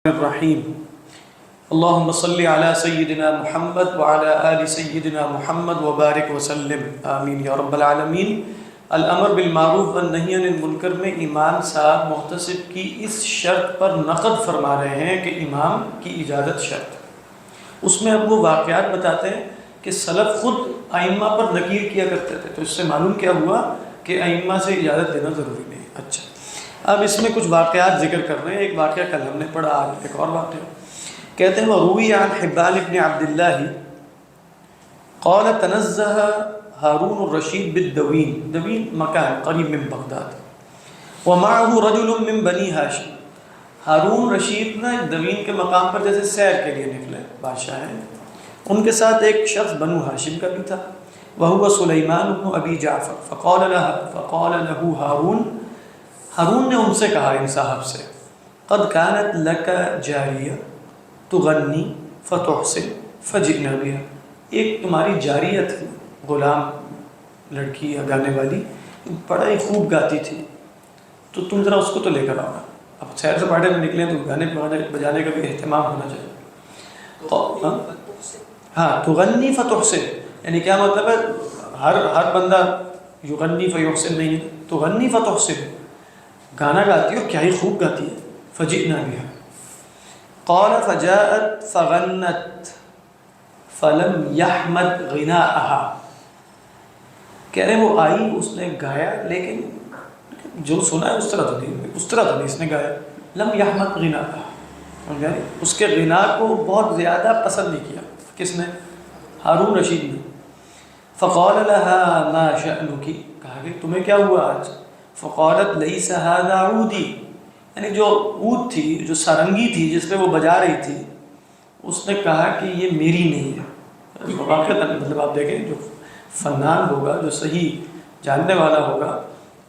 الرحیم اللہم صلی علی سیدنا محمد وعلی آل سیدنا محمد وبارک وسلم آمین یا رب العالمین۔ الامر بالمعروف والنہی عن المنکر میں امام صاحب محتسب کی اس شرط پر نقد فرما رہے ہیں کہ امام کی اجازت شرط، اس میں اب وہ واقعات بتاتے ہیں کہ سلف خود ائمہ پر نکیر کیا کرتے تھے، تو اس سے معلوم کیا ہوا کہ ائمہ سے اجازت دینا ضروری نہیں۔ اچھا، اب اس میں کچھ واقعات ذکر کر رہے ہیں۔ ایک واقعہ کل ہم نے پڑھا، آج ایک اور واقعہ کہتے ہیں وروی عن حبان ابن عبداللہ قال تنزہ ہارون الرشید بالدوین، دوین مکان قریب من بغداد، ومعه رجل من بنی ہاشم۔ ہارون رشید نا دوین کے مقام پر جیسے سیر کے لیے نکلے، بادشاہ ہیں، ان کے ساتھ ایک شخص بنو ہاشم کا بھی تھا، وہو سلیمان بن ابی جعفر، فقال له ہارون نے ان سے کہا، ان صاحب سے، قد كانت لك جاریہ تغنی فتحسن فجئنا بها، ایک تمہاری جاریہ تھی، غلام لڑکی یا گانے والی، بڑا ہی خوب گاتی تھی، تو تم ذرا اس کو تو لے کر آؤ۔ اب سیر سپاٹے میں نکلیں تو گانے بجانے کا بھی اہتمام ہونا چاہیے۔ ہاں، تغنی فتحسن یعنی کیا مطلب ہے؟ ہر بندہ یغنی فیحسن نہیں ہے، تغنی فتحسن، گانا گاتی ہے اور کیا ہی خوب گاتی ہے۔ فجئنا بها قال فجاءت فغنت فلم يحمد غناءها، کہہ رہے وہ آئی، اس نے گایا، لیکن جو سنا ہے اس طرح تو نہیں اس نے گایا۔ لم يحمد غناءها، اس کے غنا کو بہت زیادہ پسند نہیں کیا۔ کس نے؟ ہارون رشید نے۔ فقال لها ما شأنك، کہا کہ تمہیں کیا ہوا آج؟ فقالت لیس هذا عودی، یعنی جو عود تھی، جو سارنگی تھی جس پہ وہ بجا رہی تھی، اس نے کہا کہ یہ میری نہیں ہے۔ واقعہ مطلب آپ دیکھیں، جو فنان ہوگا، جو صحیح جاننے والا ہوگا،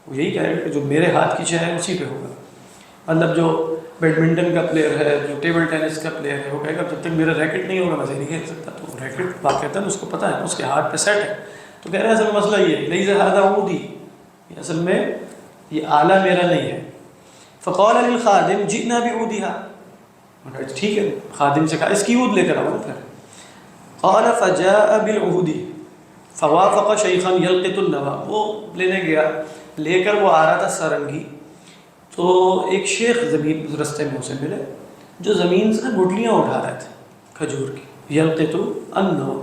وہ یہی کہے گا کہ جو میرے ہاتھ کی چیز ہے اسی پہ ہوگا۔ مطلب جو بیڈمنٹن کا پلیئر ہے، جو ٹیبل ٹینس کا پلیئر ہے، وہ کہے گا جب تک میرا ریکٹ نہیں ہوگا میں سے نہیں کھیل سکتا۔ تو ریکٹ واقعتاً اس کو پتہ ہے، اس کے ہاتھ پہ سیٹ ہے، تو کہہ رہے ہیں اصل مسئلہ یہ ہے، لیس هذا عودی، اصل میں یہ آلہ میرا نہیں ہے۔ فقال للخادم جئنا بعودها، ٹھیک ہے، خادم سے کہا اس کی عود لے کر آؤ پھر۔ قال فجاء بالعود فوافق شیخا یلقط النوا، وہ لینے گیا، لے کر وہ آ رہا تھا سارنگی، تو ایک شیخ زمین رستے میں اسے ملے جو زمین سے گٹلیاں اٹھا رہے تھے کھجور کی، یلقط النوا۔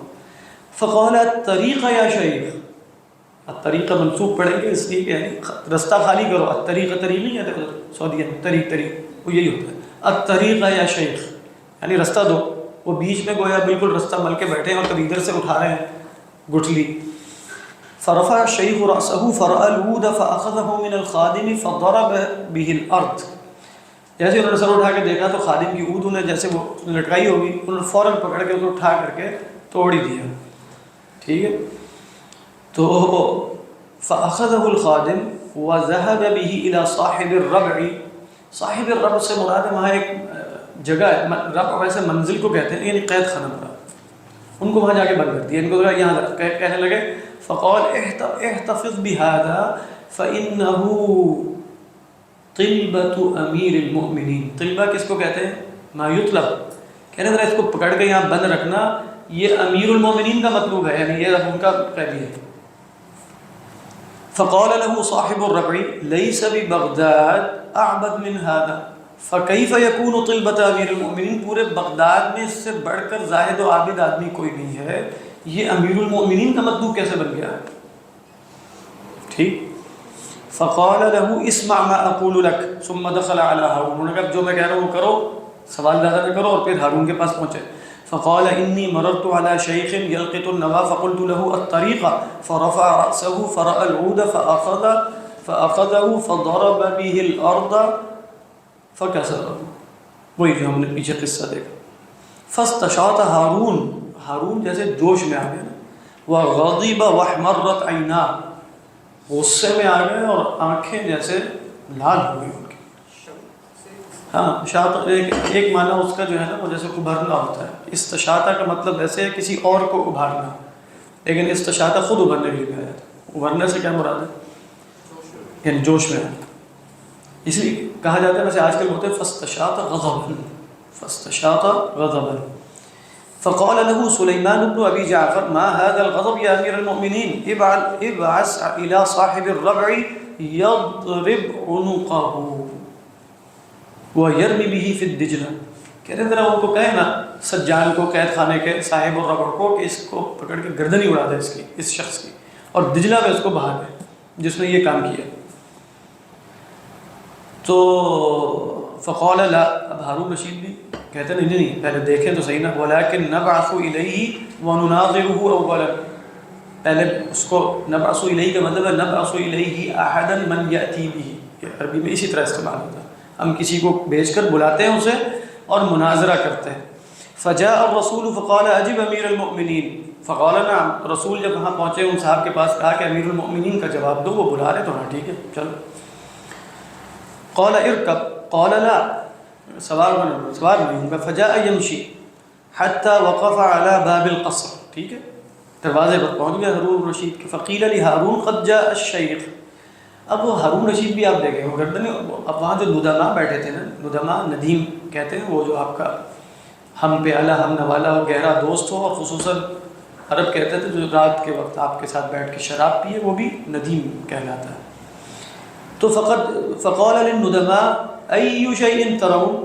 فقال الطریق یا شیخ، الطریقہ منصوب پڑھیں گے اس لیے کہ رستہ خالی کرو، الطریقہ طریق نہیں ہے سعودیہ میں، طریق وہ یہی ہوتا ہے، الطریقہ یا شیخ یعنی رستہ دو۔ وہ بیچ میں گویا بالکل رستہ مل کے بیٹھے ہیں اور کبھی ادھر سے اٹھا رہے ہیں گٹھلی۔ فرفع الشیخ رأسه فرأى العود فأخذه من الخادم فضرب به الارض، جیسے انہوں نے سر اٹھا کے دیکھا تو خادم کی عود انہیں جیسے وہ لٹکائی ہوگی، انہوں نے فوراً پکڑ کے اسے اٹھا کر کے توڑ ہی دیا، ٹھیک ہے۔ تو فأخذه الخادم وذهب به إلى صاحب الربع، صاحب الربع سے مراد ہے وہاں ایک جگہ ہے، ربع ویسے منزل کو کہتے ہیں، یعنی قید خانہ مراد، ان کو وہاں جا کے بند کر دیا، ان کو یہاں کہنے لگے فقال احتفظ بهذا فإنه طلبة أمير المؤمنين، طلبہ کس کو کہتے ہیں؟ ما يطلب، کہنے ذرا اس کو پکڑ کے یہاں بند رکھنا، یہ امیر المومنین کا مطلوب ہے، یعنی یہ ان کا قیدی ہے۔ فقال له صاحب الربع ليس ببغداد اعبد من هذا فكيف يكون طلبة امیر المؤمنین، پورے بغداد میں اس سے بڑھ کر زاہد و عابد آدمی کوئی نہیں ہے، یہ امیر المؤمنین کا مطلوب کیسے بن گیا؟ ٹھیک۔ فقال له اسمع ما اقول لك ثم دخل على هارون، انہوں نے کہا جو میں کہہ رہا ہوں وہ کرو، سوال زیادہ نہ کرو، اور پھر ہارون کے پاس پہنچے۔ فقال انی مررت على شیخ یلقط النوا فقلت له الطریق فرفع رأسه فرأى العود فأخذه فضرب به الارض فكسره، وہی جو ہم نے پیچھے قصہ دیکھا۔ فاستشاط ہارون، ہارون جیسے جوش میں آ گئے، وغضب واحمرت عیناه، غصے میں آ گئے اور آنکھیں جیسے لال ہو گئی ان کی۔ ہاں، شاط ایک معنی اس کا جو ہے نا وہ جیسے ابھرنا ہوتا ہے، استشاطہ کا مطلب ایسے ہے کسی اور کو ابھارنا، لیکن استشاطہ خود ابھرنے کے لیے آیا تھا۔ ابھرنے سے کیا مراد ہے؟ یعنی جوش میں آنا، اس لیے کہا جاتا ہے، ویسے آج کل ہوتے ہیں فاستشاط غضبا، فاستشاط غضبا فقال له سليمان بن أبي جعفر ما هذا الغضب يا أمير المؤمنين ابعث إلى صاحب الربع يضرب عنقه ويرمي به في الدجلة. کہتے ہیں ذرا ان کو کہے نا سجان کو قید خانے کے صاحب الربع کو کہ اس کو پکڑ کے گردن ہی اڑا دے اس کی، اس شخص کی، اور دجلہ میں اس کو بہا دے جس نے یہ کام کیا. تو فقال لا، اب ہارون رشید بھی کہتے ہیں نہیں پہلے دیکھیں تو صحیح نا، ولكن نبعث الیہ ونناظره اولا، پہلے اس کو نبعث الیہ کا مطلب ہے نبعث الیہ احدا من یاتی به، یہ عربی میں اسی طرح استعمال ہوتا ہے، ہم کسی کو بھیج کر بلاتے ہیں اسے اور مناظرہ کرتے ہیں. فجاء الرسول فقال اجب امیر المؤمنین، فقال نعم، رسول جب وہاں پہنچے ان صاحب کے پاس کہا کہ امیر المؤمنین کا جواب دو، وہ بلا رہے تو ہاں ٹھیک ہے چلو. قال ارکب، قال لا، سوار نہیں ہوں گا. فجاء یمشی حتی وقف على باب القصر، ٹھیک ہے دروازے پر پہنچ گیا ہارون رشید کے. فقیل لہارون قد جاء الشیخ، اب وہ ہارون رشید بھی آپ دیکھیں وہ گردن، اب وہاں جو ندما بیٹھے تھے نا، ندما ندیم کہتے ہیں وہ جو آپ کا ہم پیالہ ہم نوالا ہو، گہرا دوست ہو، اور خصوصاً عرب کہتے تھے جو رات کے وقت آپ کے ساتھ بیٹھ کے شراب پیے وہ بھی ندیم کہلاتا ہے. تو فقال للندماء أي شيء ترون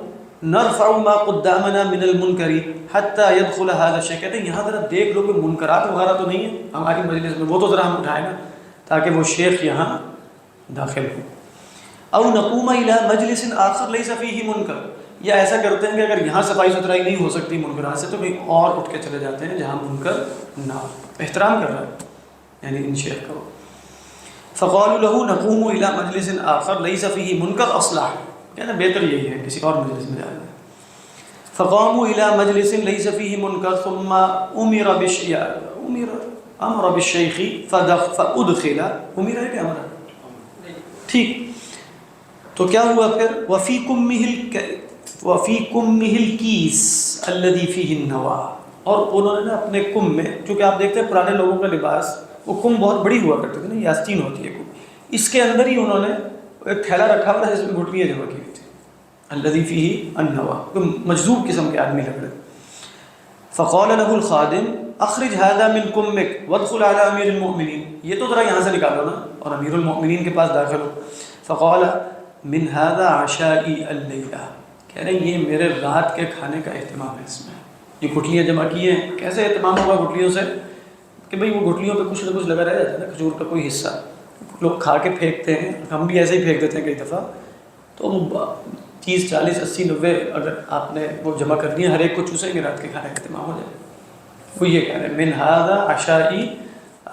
نرفع ما قدامنا من المنکر حتى يدخل هذا الشيء، کہتے ہیں یہاں ذرا دیکھ لو کہ منکرات وغیرہ تو نہیں ہے ہماری مجلس میں، وہ تو ذرا ہم اٹھائیں نا تاکہ وہ شیخ یہاں داخل ہو. او نقوم الى مجلس آخر ليس فيه منکر، یا ایسا کرتے ہیں کہ اگر یہاں صفائی ستھرائی نہیں ہو سکتی منکرات سے تو کہیں اور اٹھ کے چلے جاتے ہیں جہاں منکر نہ ہو. احترام کر رہا ہے یعنی ان شیخ کا. فقالوا له نقوم الى مجلس آخر ليس فيه منکر اصلح، کہنا بہتر یہی ہے کسی اور مجلس میں جانا. فقاموا الى مجلس ليس فيه منکر ثم امر بالشیخ فادخل، امر ہے کہ امر ٹھیک. تو کیا ہوا پھر وفی کمہ الکیس الذی فیہ النوا، اور انہوں نے نا اپنے کم میں، چونکہ آپ دیکھتے ہیں پرانے لوگوں کا لباس وہ کم بہت بڑی ہوا کرتے تھے نا، یہ آستین ہوتی ہے کم، اس کے اندر ہی انہوں نے ایک تھیلا رکھا ہوا جس میں گھٹلیاں جمع کی ہوئی تھی. الذی فیہ النوا، مجذوب قسم کے آدمی لگ رہے. فقال له الخادم اخرج هذا من کمک وادخل على امیر المؤمنین، یہ تو ذرا یہاں سے نکالو نا اور امیر المؤمنین کے پاس داخل ہو. فقال من هذا عشائی اللیلہ، کہہ رہے ہیں یہ میرے رات کے کھانے کا اہتمام ہے، اس میں یہ گھٹلیاں جمع کی ہیں. کیسے اہتمام ہوگا گھٹلیوں سے کہ بھئی وہ گھٹلیوں پہ کچھ نہ کچھ لگا رہ جاتا ہے نا، کھجور کا کوئی حصہ لوگ کھا کے پھینکتے ہیں، ہم بھی ایسے ہی پھینک دیتے ہیں کئی دفعہ. تو 30 40 80 90 اگر آپ نے وہ جمع کر دیا ہر ایک کو چوسیں گے رات کے کھانے کا اہتمام ہو جائے. وہ یہ کہہ رہے ہیں من هذا عشائی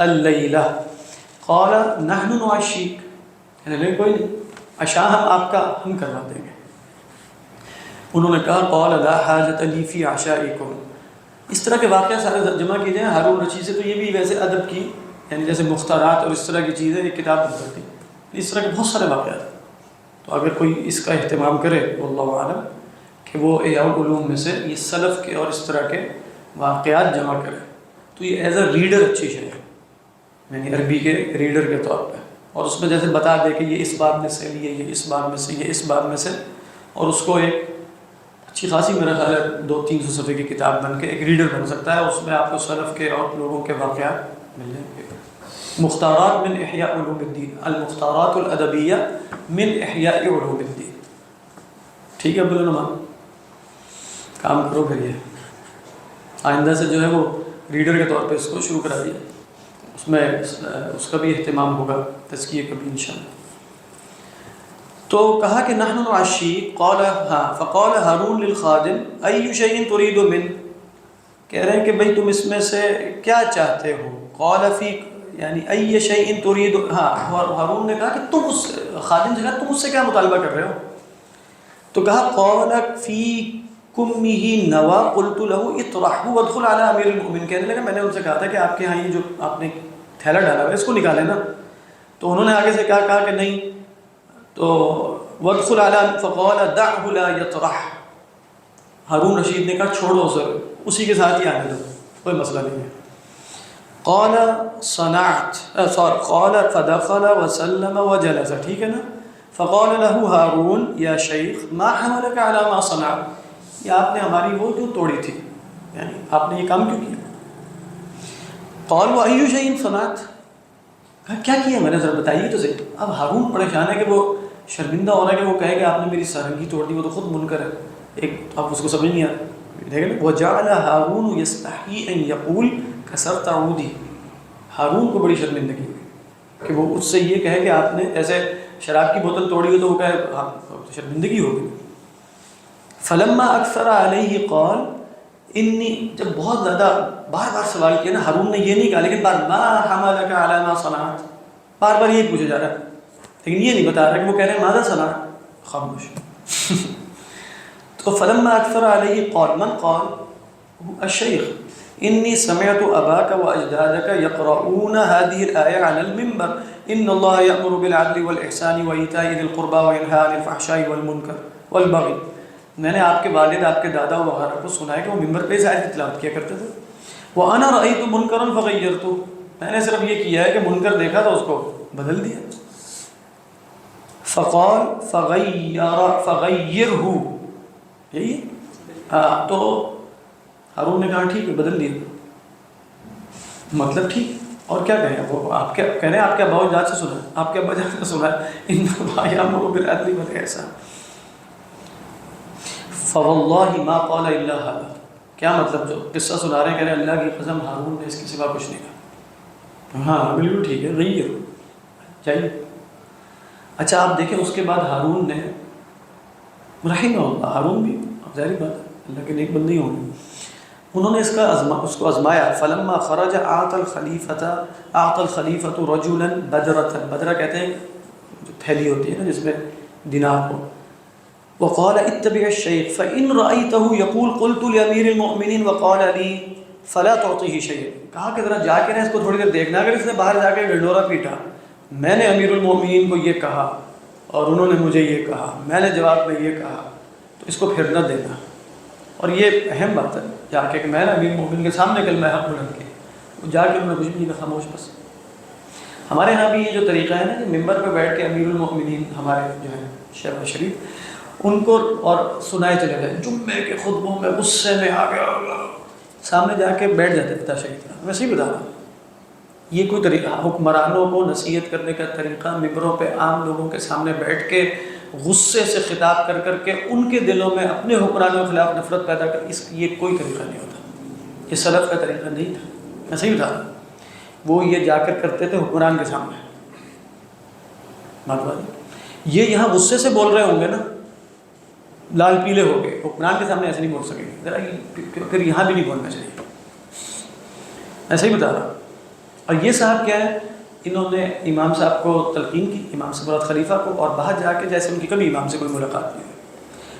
اللیلہ. قال نحن نعشیک، نہیں کوئی نہیں عشاء ہم کروا دیں گے. انہوں نے کہا قال لا حاجت لی فی عشائکم. اس طرح کے واقعہ سارے جمع کیے جائیں ہارون رشید سے، تو یہ بھی ویسے ادب کی یعنی جیسے مختارات اور اس طرح کی چیزیں ایک کتاب بن سکتی، اس طرح کے بہت سارے واقعات. تو اگر کوئی اس کا اہتمام کرے واللہ عالم کہ وہ احیاء العلوم میں سے یہ سلف کے اور اس طرح کے واقعات جمع کرے تو یہ ایز اے ریڈر اچھی شے ہے، یعنی عربی کے ریڈر کے طور پہ. اور اس میں جیسے بتا دے کہ یہ اس باب میں سے لیے، یہ اس باب میں سے، یہ اس باب میں سے، اور اس کو ایک اچھی خاصی میرا خیال ہے 200-300 صفحے کی کتاب بن کے ایک ریڈر بن سکتا ہے. اس میں آپ کو سلف کے اور لوگوں کے واقعات مل جائیں گے. مختارات من احیاء علوم الدین، المختارات الادبیہ من احیاء علوم الدین. ٹھیک ہے عبدالنعمان، کام کرو پھر یہ آئندہ سے جو ہے وہ ریڈر کے طور پہ اس کو شروع کرا دیا، اس میں اس کا بھی اہتمام ہوگا، تزکیہ کا بھی انشاءاللہ. تو کہا کہ نحن نعشی. قال فقال ہارون للخادم ای شیء ترید من، کہہ رہے ہیں کہ بھئی تم اس میں سے کیا چاہتے ہو. قال فی یعنی ای شیء ترید، ہارون نے کہا کہ تم اس خادم سے کہا تم اس سے کیا مطالبہ کر رہے ہو. تو کہا قال فی کمہ نوا قلت له اطرحه وادخل على امیر المؤمنین. کہنے لگا میں نے ان سے کہا تھا کہ آپ کے ہاں یہ جو آپ نے تھیلا ڈالا ہوا ہے اس کو نکالیں نا. تو انہوں نے آگے سے کہا کہ نہیں. تو وادخل على فقال دعه لا يطرح، ہارون رشید نے کہا چھوڑو اسے، اسی کے ساتھ ہی آنے دو، کوئی مسئلہ نہیں ہے. قال صنعت قال فدخل وسلم وجلس، ٹھیک ہے نا. فقال له هارون یا شیخ ما حملك على ما صنعت، یہ آپ نے ہماری وہ جو توڑی تھی، یعنی آپ نے یہ کام کیوں کیا؟ قال وأي شيء صنعت، کیا کیا میں نے، ذرا بتائیے تو صحیح۔ اب ہارون پریشان ہے کہ وہ شرمندہ ہو رہا ہے کہ وہ کہے کہ آپ نے میری سارنگی توڑ دی، وہ تو خود منکر ہے، ایک آپ اس کو سمجھ نہیں آتا۔ دیکھیں وجعل ہارون یستحیی ان یقول کسرت عودی، ہارون کو بڑی شرمندگی ہوئی کہ وہ اس سے یہ کہے کہ آپ نے ایسے شراب کی بوتل توڑی ہو، تو وہ کہے ہاں شرمندگی ہوگی۔ فلما اکثر علیہ قال انی، جب بہت زیادہ بار بار سوال کیا نا، ہارون نے یہ نہیں کہا لیکن بار ما حملک علی ما صنعت، بار بار یہ پوچھا جا رہا ہے لیکن یہ نہیں بتا رہا کہ وہ کہہ رہے ہیں ماذا صنعت، خاموش۔ تو فلما اکثر علیہ قال، من قال؟ الشیخ، انی سمعت اباک واجدادک یقرؤون هذه الآیة علی المنبر، ان اللہ یأمر بالعدل والإحسان وإیتاء ذی القربى وینہی عن الفحشاء والمنکر والبغی۔ میں نے آپ کے والد، آپ کے دادا وغیرہ کو سنا ہے کہ وہ ممبر پہ اس آیت کی تلاوت کیا کرتے تھے۔ وَأَنَا رَأَيْتُ مُنْكَرًا فَغَيَّرْتُ، میں نے صرف یہ کیا ہے کہ منکر دیکھا تو اس کو بدل دیا۔ فقال فغیرہ، یہی ہاں، تو ہارون نے کہا ٹھیک ہے بدل دیا، مطلب ٹھیک، اور کیا کہیں، وہ آپ کیا کہہ رہے ہیں، آپ کے ابا جات سے سنا ہے، آپ کے ابا جات سے سنا ہے ان اللہ یأمر بالعدل والإحسان، فواللہ ما قال الا ھذا، کیا مطلب جو قصہ سنا رہے ہیں، کہہ رہے ہیں اللہ کی قسم ہارون نے اس کے سوا کچھ نہیں کہا۔ ہاں بالکل ٹھیک ہے، غیر چاہیے۔ اچھا آپ دیکھیں اس کے بعد ہارون نے رحمہ اللہ، ہارون بھی ظاہری بات ہے اللہ کے نیک بندے ہوں گے، انہوں نے اس کو آزمایا۔ فلما خرج اعطى الخلیفۃ رجلا بدرۃ، بدرہ کہتے ہیں جو تھیلی ہوتی ہے نا جس میں دینار ہو، وقال اتبع الشيخ فإن رأيته يقول قلت لأمير المؤمنين وقال لي فلا تعطيه شيئا، کہا کہ ذرا جا کے نا اس کو تھوڑی دیر دیکھنا، اگر اس نے باہر جا کے گنڈورا پیٹا، میں نے امیر المؤمنین کو یہ کہا اور انہوں نے مجھے یہ کہا، میں نے جواب میں یہ کہا، تو اس کو پھر نہ دینا۔ اور یہ اہم بات ہے، جا کے کہ میں نے امیر المؤمنین کے سامنے کلمہ حق بلند کیا، جا کے انہوں نے کچھ بھی نہیں کہا، خاموش بس۔ ہمارے ہاں بھی یہ جو طریقہ ہے نا کہ ممبر پہ بیٹھ کے امیر المؤمنین ہمارے جو ہیں شہباز شریف، ان کو اور سنائے چلے گئے، جمعے کے خطبوں میں غصے میں آ گیا، سامنے جا کے بیٹھ جاتے پتا شریف، میں صحیح بتا رہا ہوں۔ یہ کوئی طریقہ حکمرانوں کو نصیحت کرنے کا طریقہ، ممبروں پہ عام لوگوں کے سامنے بیٹھ کے غصے سے خطاب کر کر کے ان کے دلوں میں اپنے حکمرانوں کے خلاف نفرت پیدا کر، یہ کوئی طریقہ نہیں ہوتا، یہ سلف کا طریقہ نہیں تھا، میں صحیح بتا رہا ہوں۔ وہ یہ جا کر کرتے تھے حکمران کے سامنے، بات یہ یہاں غصے سے بول رہے ہوں گے نا، لال پیلے ہو گئے، حکمران کے سامنے ایسے نہیں بول سکیں گے، ذرا پھر یہاں بھی نہیں بولنا چاہیے، ایسا ہی بتا رہا۔ اور یہ صاحب کیا ہے، انہوں نے امام صاحب کو تلقین کی، امام سے مراد خلیفہ کو، اور باہر جا کے جیسے ان کی کبھی امام سے کوئی ملاقات نہیں ہوئی،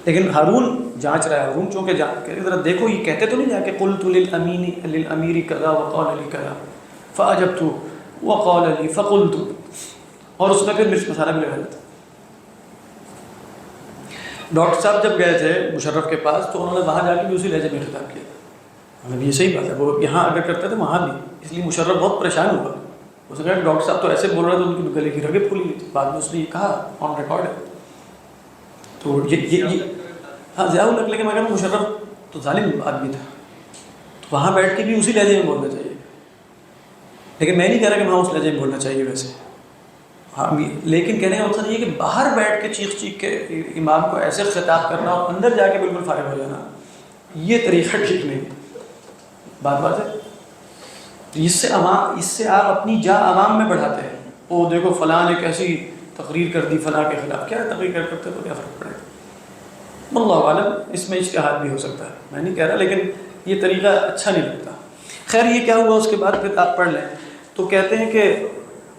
لیکن ہارون جانچ رہا ہے، ہارون چونکہ جانچ کے ذرا دیکھو یہ کہتے تو نہیں جا کے قلت للامیر کذا وقال لی کذا فاجبت وقال لی فقلت، اور اس میں پھر مرچ مسالہ بھی لگا دیتا۔ ڈاکٹر صاحب جب گئے تھے مشرف کے پاس تو انہوں نے وہاں جا کے بھی اسی لہجے میں خطاب کیا، مطلب یہ صحیح بات ہے، وہ یہاں اگر کرتے تھے وہاں بھی، اس لیے مشرف بہت پریشان ہوا، اس نے کہا ڈاکٹر صاحب تو ایسے بول رہے تھے، ان کی گلے کی رگیں پھولی ہوئی تھی، بعد میں اس نے یہ کہا آن ریکارڈ ہے، تو یہ ہاں ضیاء الحق، لیکن مگر مشرف تو ظالم آدمی تھا، تو وہاں بیٹھ کے بھی اسی لہجے میں بولنا چاہیے، لیکن میں نہیں کہہ رہا کہ وہاں اس لہجے میں بولنا چاہیے ویسے، ہاں لیکن کہنے کا مقصد یہ ہے کہ باہر بیٹھ کے چیخ چیخ کے امام کو ایسے خطاب کرنا اور اندر جا کے بالکل فارغ ہو جانا، یہ طریقہ ٹھیک نہیں ہے، بات ہے۔ اس سے آپ اپنی جا عوام میں بڑھاتے ہیں، وہ دیکھو فلاں نے کیسی تقریر کر دی فلاں کے خلاف، کیا تقریر کرتے تو کیا فرق پڑے گا، اللہ عالم، اس میں اجتہاد بھی ہو سکتا ہے، میں نہیں کہہ رہا، لیکن یہ طریقہ اچھا نہیں لگتا۔ خیر یہ کیا ہوا اس کے بعد پھر آپ پڑھ لیں تو کہتے ہیں کہ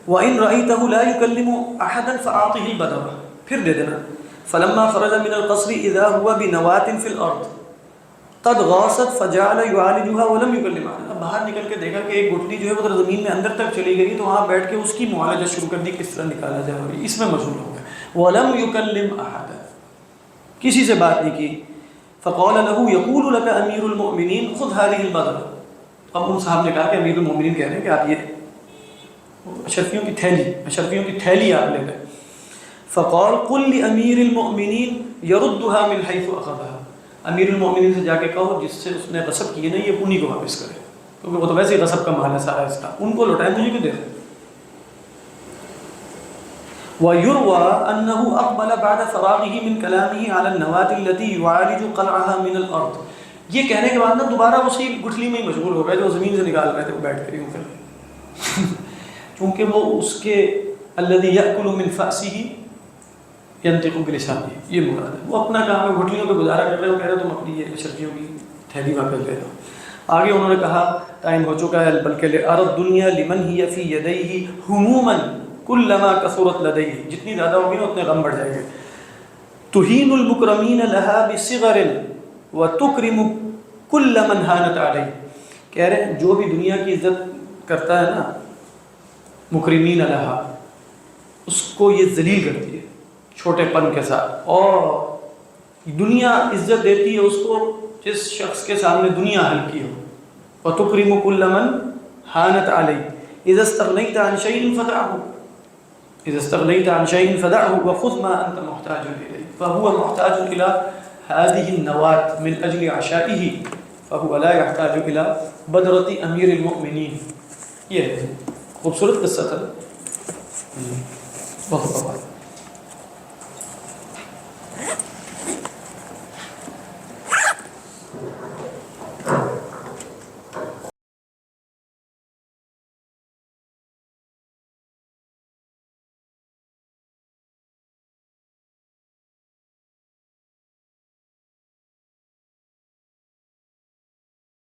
وَإِن رَأَيْتَهُ لَا يُكَلِّمُ أَحَدًا فَأَعْطِهِ الْبَدَرَ، پھر دے دینا۔ فَلَمَّا خَرَجَ مِنَ الْقَصْرِ إِذَا هُوَ بِنَوَاتٍ فِي الْأَرْضِ قَدْ غَاصَتْ فَجَعَلَ يُعَالِجُهَا وَلَمْ يُكَلِّمْهَا، اب باہر نکل کے دیکھا کہ ایک گٹھلی جو ہے وہ زمین میں اندر تک چلی گئی، تو وہاں بیٹھ کے اس کی معالجہ شروع کر دی، کس طرح نکالا جائے، اور اس میں مشغول ہو گئے۔ وَلَمْ يُكَلِّمْ أَحَدًا، کسی سے بات نہیں کی۔ فَقَالَ لَهُ يَقُولُ لَكَ أَمِيرُ الْمُؤْمِنِينَ خُذْ هَذِهِ الْبَدْرَ، اب ان صاحب نے کہا کہ امیر المؤمنین کہہ رہے ہیں کہ آپ یہ اشرفیوں کی تھیلی آپ لے گئے۔ فقال قل لامیر المؤمنین یردها من حیث اخذها، امیر المومنین سے جا کے کہو جس سے اس نے غصب کیے نا یہ انہی کو واپس کرے، کیونکہ وہ تو ویسے ہی غصب کا مال ہے سارا اس کا، ان کو لوٹائیں، تجھے کیوں دے رہے؟ وَيُرْوَى أَنَّهُ أَقْبَلَ بَعْدَ فَرَاغِهِ مِنْ كَلَامِهِ عَلَى النَّوَاةِ الَّتِي يُعَالِجُ قَلْعَهَا مِنَ الْأَرْضِ، یہ کہنے کے بعد نا دوبارہ اسی گٹھلی میں ہی مشغول ہو گئے جو زمین سے نکال رہے تھے، وہ بیٹھ کر یوں کر چونکہ وہ اس کے الَّذِي يَأْكُلُ مِنْ فَأْسِهِ يَنْطِقُ بِلِسَانِهِ، یہ مراد ہے، وہ اپنا کام ہے، گٹھلیوں پہ گزارا کر رہے ہو، کہہ رہے تم اپنی یہ شرطیوں کی تھیلی وہاں پہ لے جاؤ۔ آگے انہوں نے کہا ٹائم ہو چکا ہے، بلکہ لِأَرَى الدُّنْيَا لِمَنْ هِيَ فِي يَدَيْهِ هُمُومًا كُلَّمَا كَثُرَتْ لَدَيْهِ، جتنی زیادہ ہوگی نا اتنے غم بڑھ جائیں گے۔ تُهِينُ الْمُكْرَمِينَ لَهَا بِصِغَرٍ وَتُكْرِمُ كُلَّ مَنْ هَانَتْ عَلَيْهِ، کہہ رہے ہیں جو بھی دنیا کی عزت کرتا ہے نا، مکرمین لہا، اس کو یہ ذلیل کرتی ہے چھوٹے پن کے ساتھ، اور دنیا عزت دیتی ہے اس کو جس شخص کے سامنے دنیا ہلکی ہو۔ وَتُكْرِمُ كُلَّ مَنْ هَانَتْ عَلَيْهِ إِذَا اسْتَغْنَيْتَ عَنْ شَيْءٍ فَدَعْهُ وَخُذْ مَا أَنْتَ مُحْتَاجٌ إِلَيْهِ فَهُوَ مُحْتَاجٌ إِلَى هذه النواة من أجل عشائه فهو لا يحتاج إلى بدرة أمير المؤمنين۔ یہ خوبصورت قصہ تھا، بہت